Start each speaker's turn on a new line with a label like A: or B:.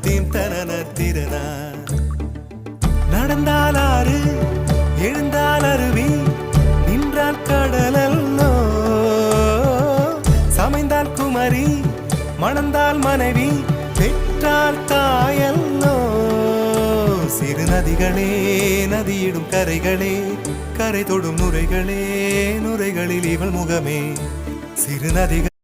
A: theme தனன திறனா நடந்தால் ஆறு எழுந்தால் அருவி நின்றால் கடலல்லோ சமைந்தால் குமரி மணந்தால் மனைவி பெற்றால் தாயல்லோ சிறு நதிகளே நதியிடும் கரைகளே கரை தொடும் நுரைகளே நுரைகளில் இவள் முகமே சிறு நதிகள்